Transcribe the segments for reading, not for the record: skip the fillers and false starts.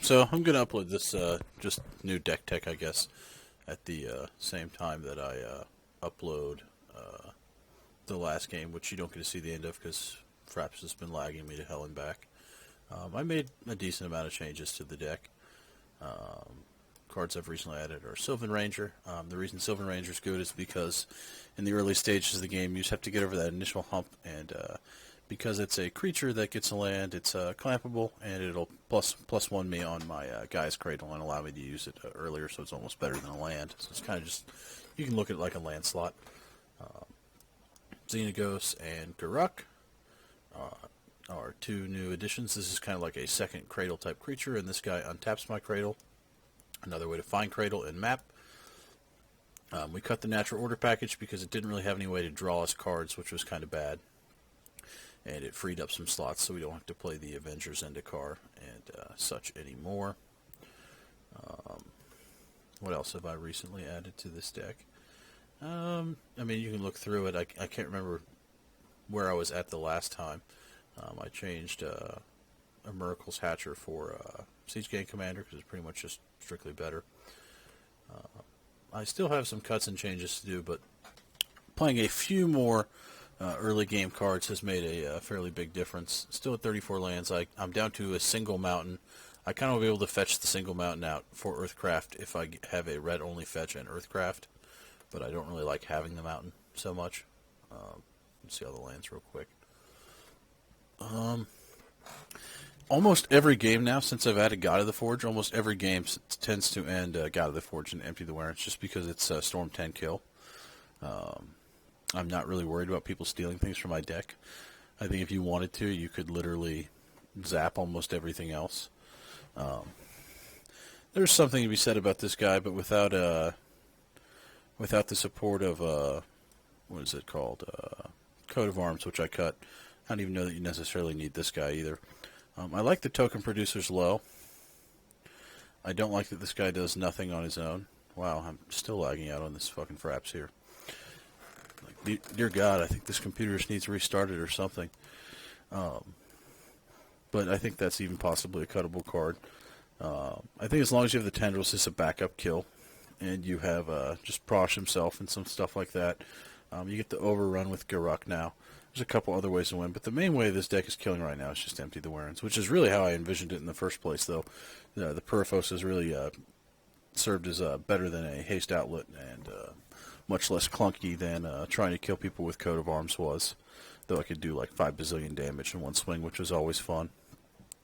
So I'm gonna upload this just new deck tech, I guess, at the same time that I upload uh, the last game, which you don't get to see the end of because Fraps has been lagging me to hell and back. I made a decent amount of changes to the deck. Cards I've recently added are Sylvan Ranger. The reason Sylvan Ranger is good is because in the early stages of the game, you just have to get over that initial hump, and because it's a creature that gets a land, it's clampable, and it'll plus one me on my Guy's Cradle and allow me to use it earlier, so it's almost better than a land. So it's kind of just, you can look at it like a land slot. Xenagos and Garruk are two new additions. This is kind of like a second Cradle type creature, and this guy untaps my Cradle. Another way to find Cradle in map. We cut the natural order package because it didn't really have any way to draw us cards, which was kind of bad. And it freed up some slots so we don't have to play the Avengers Zendikar and such anymore. What else have I recently added to this deck? I mean, you can look through it. I can't remember where I was at the last time. I changed a Miracle's Hatcher for Siege Gang Commander because it's pretty much just strictly better. I still have some cuts and changes to do, but playing a few more early game cards has made a fairly big difference. Still at 34 lands. I'm down to a single mountain. I kind of will be able to fetch the single mountain out for Earthcraft if I have a red only fetch and Earthcraft, but I don't really like having the mountain so much. Let's see all the lands real quick. Almost every game now, since I've added God of the Forge, almost every game tends to end God of the Forge and Empty the Warrants just because it's Storm 10 kill. I'm not really worried about people stealing things from my deck. I think if you wanted to, you could literally zap almost everything else. There's something to be said about this guy, but without the support of what is it called, Coat of Arms, which I cut, I don't even know that you necessarily need this guy either. I like the token producers low. I don't like that this guy does nothing on his own. Wow, I'm still lagging out on this fucking Fraps here. Like, dear God, I think this computer just needs restarted or something. But I think that's even possibly a cuttable card. I think as long as you have the Tendrils, it's a backup kill. And you have just Prosh himself and some stuff like that. You get the overrun with Garruk now. There's a couple other ways to win, but the main way this deck is killing right now is just Empty the Warrens, which is really how I envisioned it in the first place, though. The Purifos has really served as better than a haste outlet and much less clunky than trying to kill people with Coat of Arms was, though I could do like 5 bazillion damage in one swing, which was always fun.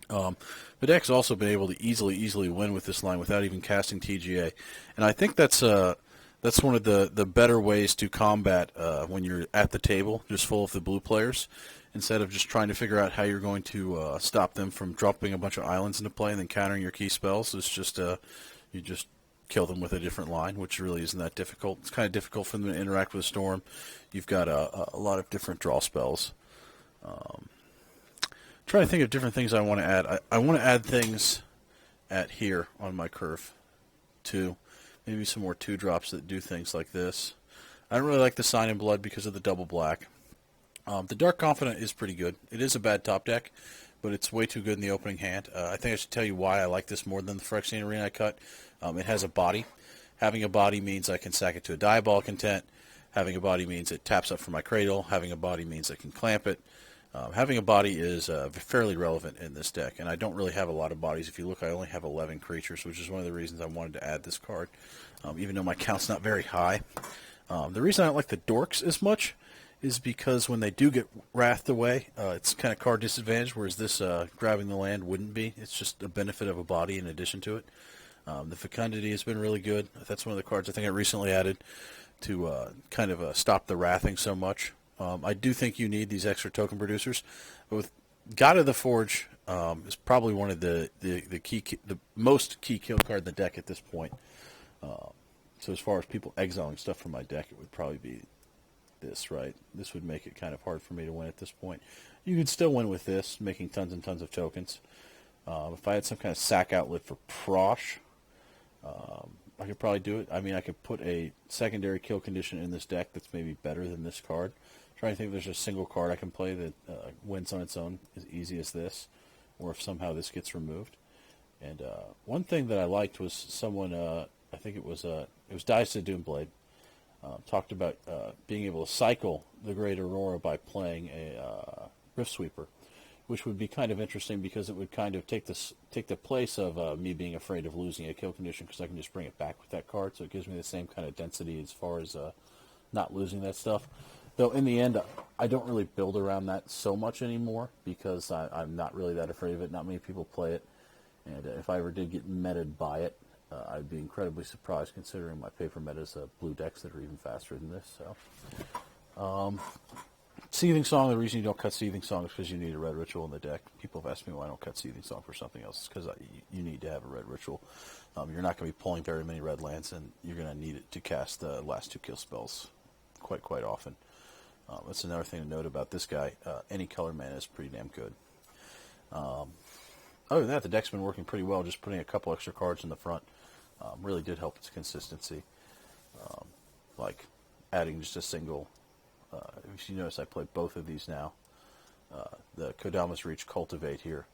The deck's also been able to easily win with this line without even casting TGA, and I think that's one of the better ways to combat when you're at the table, just full of the blue players, instead of just trying to figure out how you're going to stop them from dropping a bunch of islands into play and then countering your key spells. It's just you just kill them with a different line, which really isn't that difficult. It's kind of difficult for them to interact with a storm. You've got a lot of different draw spells. Trying to think of different things I want to add. I want to add things at here on my curve too. Maybe some more 2-drops that do things like this. I don't really like the Sign in Blood because of the double black. The Dark Confidant is pretty good. It is a bad top deck, but it's way too good in the opening hand. I think I should tell you why I like this more than the Phyrexian Arena I cut. It has a body. Having a body means I can sack it to a Diabolic Intent. Having a body means it taps up for my Cradle. Having a body means I can clamp it. Having a body is fairly relevant in this deck, and I don't really have a lot of bodies. If you look, I only have 11 creatures, which is one of the reasons I wanted to add this card, even though my count's not very high. The reason I don't like the Dorks as much is because when they do get wrathed away, it's kind of card disadvantage, whereas this grabbing the land wouldn't be. It's just a benefit of a body in addition to it. The Fecundity has been really good. That's one of the cards I think I recently added to kind of stop the wrathing so much. I do think you need these extra token producers. But with God of the Forge is probably one of the most key kill card in the deck at this point. So as far as people exiling stuff from my deck, it would probably be this, right? This would make it kind of hard for me to win at this point. You could still win with this, making tons and tons of tokens. If I had some kind of sack outlet for Prosh, I could probably do it. I mean, I could put a secondary kill condition in this deck that's maybe better than this card. Trying to think if there's a single card I can play that wins on its own as easy as this, or if somehow this gets removed. And one thing that I liked was someone, I think it was Dice of Doomblade, talked about being able to cycle the Great Aurora by playing a Rift Sweeper, which would be kind of interesting because it would kind of take the place of me being afraid of losing a kill condition, because I can just bring it back with that card, so it gives me the same kind of density as far as not losing that stuff. Though in the end, I don't really build around that so much anymore because I'm not really that afraid of it. Not many people play it, and if I ever did get meted by it, I'd be incredibly surprised considering my paper metas blue decks that are even faster than this. So, Seething Song, the reason you don't cut Seething Song is because you need a red ritual in the deck. People have asked me why I don't cut Seething Song for something else. It's because you need to have a red ritual. You're not going to be pulling very many red lands, and you're going to need it to cast the last 2 kill spells quite often. That's another thing to note about this guy. Any color mana is pretty damn good. Other than that, the deck's been working pretty well. Just putting a couple extra cards in the front really did help its consistency. Like adding just a single. If you notice, I play both of these now. The Kodama's Reach Cultivate here.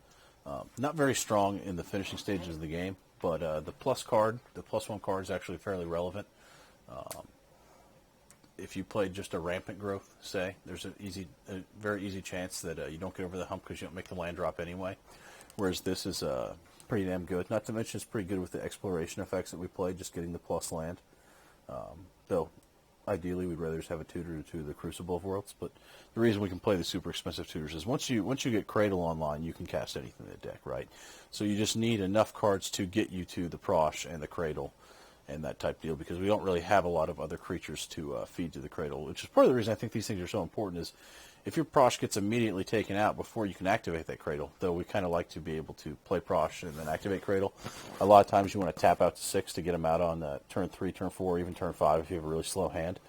Not very strong in the finishing stages of the game, but the +1 card is actually fairly relevant. If you played just a Rampant Growth, say, there's a very easy chance that you don't get over the hump because you don't make the land drop anyway. Whereas this is pretty damn good. Not to mention it's pretty good with the exploration effects that we played, just getting the plus land. Though, ideally, we'd rather just have a tutor to the Crucible of Worlds. But the reason we can play the super expensive tutors is once you get Cradle online, you can cast anything in the deck, right? So you just need enough cards to get you to the Prosh and the Cradle and that type deal, because we don't really have a lot of other creatures to feed to the Cradle, which is part of the reason I think these things are so important. Is if your Prosh gets immediately taken out before you can activate that Cradle, though we kind of like to be able to play Prosh and then activate Cradle, a lot of times you want to tap out to 6 to get them out on turn 3, turn 4, even turn 5 if you have a really slow hand.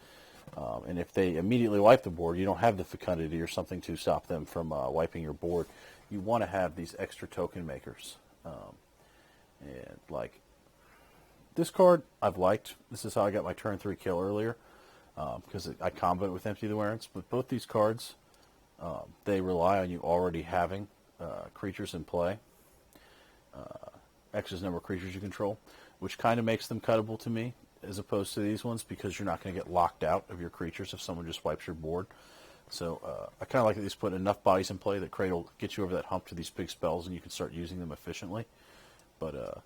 And if they immediately wipe the board, you don't have the Fecundity or something to stop them from wiping your board. You want to have these extra token makers. And like this card, I've liked. This is how I got my turn 3 kill earlier, because I combo it with Empty the Warrants. But both these cards, they rely on you already having creatures in play. X is the number of creatures you control, which kind of makes them cuttable to me, as opposed to these ones, because you're not going to get locked out of your creatures if someone just wipes your board. So I kind of like that these put enough bodies in play that Cradle gets you over that hump to these big spells, and you can start using them efficiently. But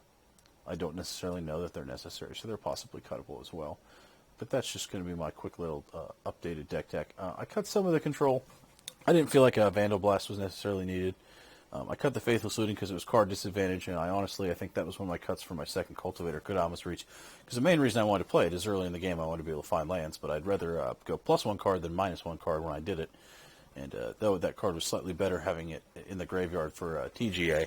I don't necessarily know that they're necessary, so they're possibly cuttable as well. But that's just going to be my quick little updated deck tech. I cut some of the control. I didn't feel like a Vandal Blast was necessarily needed. I cut the Faithless Looting because it was card disadvantage, and I think that was one of my cuts for my second Cultivator, Kodama's Reach. Because the main reason I wanted to play it is early in the game I wanted to be able to find lands, but I'd rather go +1 card than -1 card when I did it. And though that card was slightly better having it in the graveyard for TGA,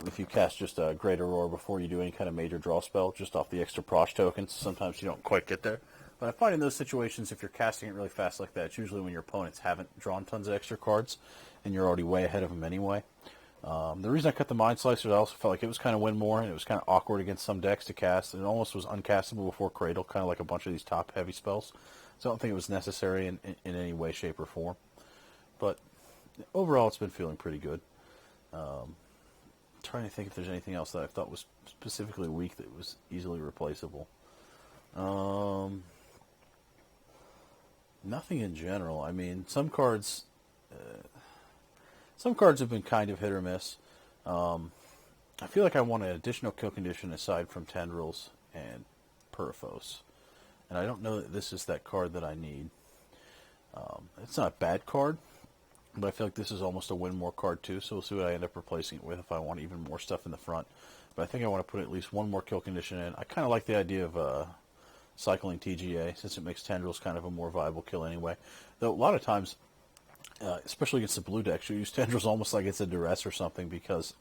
if you cast just a Great Aurora before you do any kind of major draw spell, just off the extra Prosh tokens, sometimes you don't quite get there. But I find in those situations, if you're casting it really fast like that, it's usually when your opponents haven't drawn tons of extra cards, and you're already way ahead of them anyway. The reason I cut the Mind Slicer, I also felt like it was kind of win more, and it was kind of awkward against some decks to cast, and it almost was uncastable before Cradle, kind of like a bunch of these top-heavy spells. So I don't think it was necessary in any way, shape, or form. But overall, it's been feeling pretty good. Trying to think if there's anything else that I thought was specifically weak that was easily replaceable. Nothing in general. I mean, some cards have been kind of hit or miss. I feel like I want an additional kill condition aside from Tendrils and Purifos. And I don't know that this is that card that I need. It's not a bad card, but I feel like this is almost a win more card too, so we'll see what I end up replacing it with if I want even more stuff in the front. But I think I want to put at least one more kill condition in. I kind of like the idea of cycling TGA, since it makes Tendrils kind of a more viable kill anyway. Though a lot of times, especially against the blue decks, you use Tendrils almost like it's a duress or something, because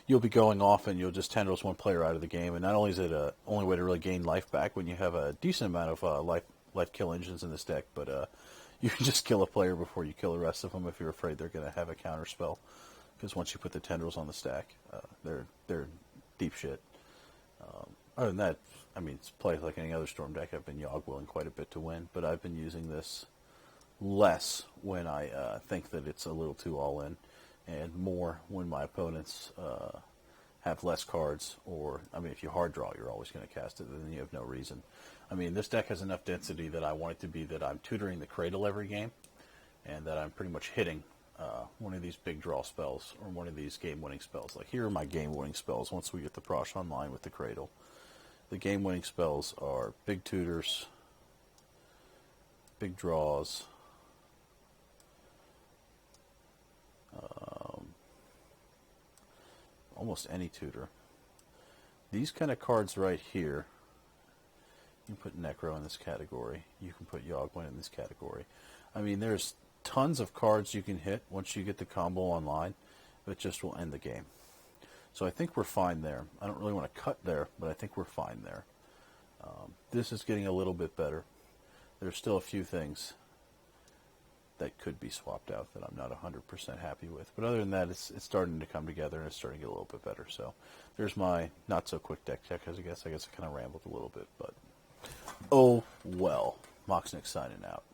you'll be going off and you'll just Tendrils one player out of the game, and not only is it a only way to really gain life back when you have a decent amount of life kill engines in this deck, but you can just kill a player before you kill the rest of them if you're afraid they're going to have a counter spell. Because once you put the Tendrils on the stack, they're deep shit. Other than that, I mean, it's played like any other Storm deck. I've been Yogg-willing quite a bit to win, but I've been using this less when I think that it's a little too all-in, and more when my opponents have less cards, or, I mean, if you hard draw, you're always going to cast it, then you have no reason. I mean, this deck has enough density that I want it to be that I'm tutoring the Cradle every game, and that I'm pretty much hitting one of these big draw spells, or one of these game-winning spells. Like, here are my game-winning spells once we get the Prosh online with the Cradle. The game-winning spells are big tutors, big draws, almost any tutor. These kind of cards right here, you can put Necro in this category. You can put Yogwin in this category. I mean, there's tons of cards you can hit once you get the combo online, but just will end the game. So I think we're fine there. I don't really want to cut there, but I think we're fine there. This is getting a little bit better. There's still a few things that could be swapped out that I'm not 100% happy with. But other than that, it's starting to come together, and it's starting to get a little bit better. So there's my not-so-quick deck check, I guess. I kind of rambled a little bit, but oh well. Moxnick signing out.